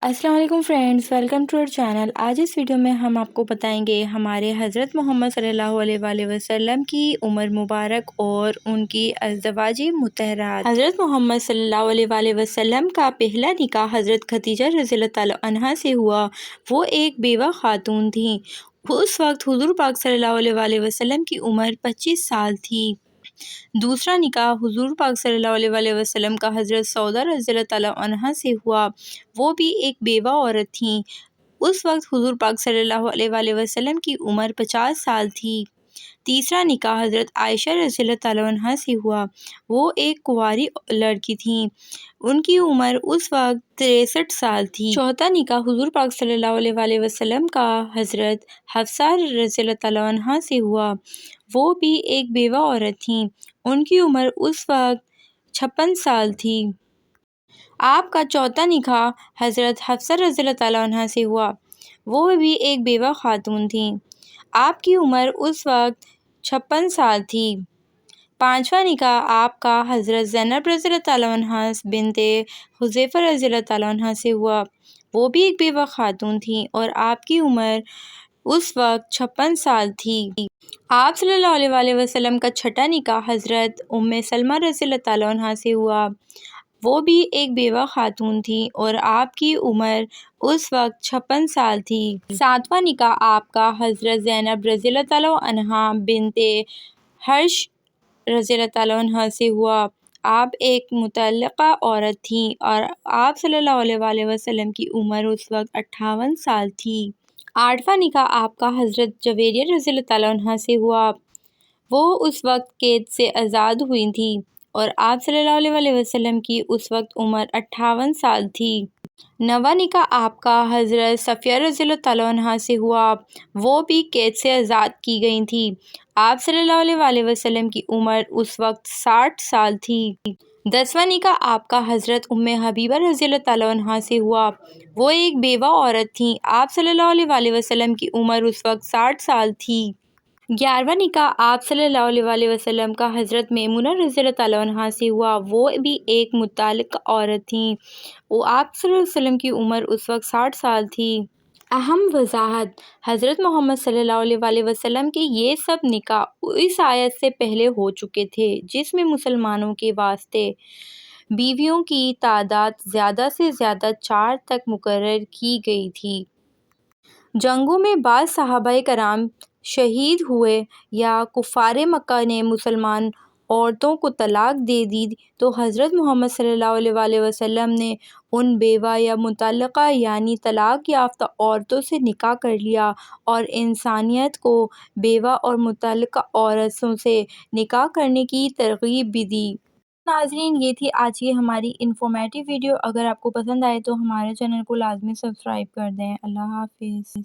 السلام علیکم friends, welcome to اور چینل۔ آج اس ویڈیو میں ہم آپ کو بتائیں گے ہمارے حضرت محمد صلی اللہ علیہ وآلہ وسلم کی عمر مبارک اور ان کی ازدواجی مطہرات۔ حضرت محمد صلی اللہ علیہ وآلہ وسلم کا پہلا نکاح حضرت خدیجہ رضی اللہ تعالیٰ عنہا سے ہوا۔ وہ ایک بیوہ خاتون تھیں۔ اس وقت حضور پاک صلی اللہ علیہ وآلہ وسلم کی عمر 25 سال تھی۔ دوسرا نکاح حضور پاک صلی اللہ علیہ وآلہ وسلم کا حضرت سودا رضی اللہ تعالیٰ عنہا سے ہوا۔ وہ بھی ایک بیوہ عورت تھیں۔ اس وقت حضور پاک صلی اللہ علیہ وآلہ وسلم کی عمر 50 سال تھی۔ تیسرا نکاح حضرت عائشہ رضی اللہ تعالیٰ عنہا سے ہوا۔ وہ ایک کنواری لڑکی تھیں۔ ان کی عمر اس وقت 63 سال تھی۔ چوتھا نکاح حضور پاک صلی اللہ علیہ وآلہ وسلم کا حضرت حفصہ رضی اللہ تعالیٰ عنہا سے ہوا۔ وہ بھی ایک بیوہ عورت تھیں۔ ان کی عمر اس وقت 56 سال تھی۔ آپ کا چوتھا نکاح حضرت حفصہ رضی اللہ تعالیٰ عنہا سے ہوا۔ وہ بھی ایک بیوہ خاتون تھیں۔ آپ کی عمر اس وقت 56 سال تھی۔ پانچواں نکاح آپ کا حضرت زینب رضی اللہ تعالیٰ عنہا بنت حذیفہ رضی اللہ تعالیٰ عنہ سے ہوا۔ وہ بھی ایک بیوہ خاتون تھیں اور آپ کی عمر اس وقت 56 سال تھی۔ آپ صلی اللہ علیہ وآلہ وسلم کا چھٹا نکاح حضرت سلمہ رضی اللہ تعالیٰ عنہا سے ہوا۔ وہ بھی ایک بیوہ خاتون تھیں اور آپ کی عمر اس وقت 56 سال تھی۔ ساتواں نکاح آپ کا حضرت زینب رضی اللہ تعالیٰ عنہا بنت جحش رضی اللہ تعالیٰ عنہ سے ہوا۔ آپ ایک مطلقہ عورت تھیں اور آپ صلی اللہ علیہ وآلہ وسلم کی عمر اس وقت 58 سال تھی۔ آٹھواں نکاح آپ کا حضرت جویریہ رضی اللہ تعالیٰ عنہ سے ہوا۔ وہ اس وقت قید سے آزاد ہوئی تھیں اور آپ صلی اللہ علیہ وآلہ وسلم کی اس وقت عمر 58 سال تھی۔ نواں نکاح آپ کا حضرت صفیہ رضی اللہ تعالیٰ عنہا سے ہوا۔ وہ بھی قید سے آزاد کی گئی تھیں۔ آپ صلی اللہ علیہ وآلہ وسلم کی عمر اس وقت 60 سال تھی۔ دسواں نکاح آپ کا حضرت حبیبہ رضی اللہ تعالیٰ عنہا سے ہوا۔ وہ ایک بیوہ عورت تھیں۔ آپ صلی اللہ علیہ وآلہ وسلم کی عمر اس وقت 60 سال تھی۔ گیارہواں نکاح آپ صلی اللہ علیہ وآلہ وسلم کا حضرت میمونہ رضی اللہ تعالیٰ عنہا سے ہوا۔ وہ بھی ایک مطلقہ عورت تھیں۔ آپ صلی اللہ علیہ وسلم کی عمر اس وقت 60 سال تھی۔ اہم وضاحت: حضرت محمد صلی اللہ علیہ وآلہ وسلم کے یہ سب نکاح اس آیت سے پہلے ہو چکے تھے جس میں مسلمانوں کے واسطے بیویوں کی تعداد زیادہ سے زیادہ 4 تک مقرر کی گئی تھی۔ جنگوں میں بعض صحابہ کرام شہید ہوئے یا کفار مکہ نے مسلمان عورتوں کو طلاق دے دی تو حضرت محمد صلی اللہ علیہ وآلہ وسلم نے ان بیوہ یا مطلقہ یعنی طلاق یافتہ عورتوں سے نکاح کر لیا اور انسانیت کو بیوہ اور مطلقہ عورتوں سے نکاح کرنے کی ترغیب بھی دی۔ ناظرین، یہ تھی آج کی ہماری انفارمیٹیو ویڈیو۔ اگر آپ کو پسند آئے تو ہمارے چینل کو لازمی سبسکرائب کر دیں۔ اللہ حافظ۔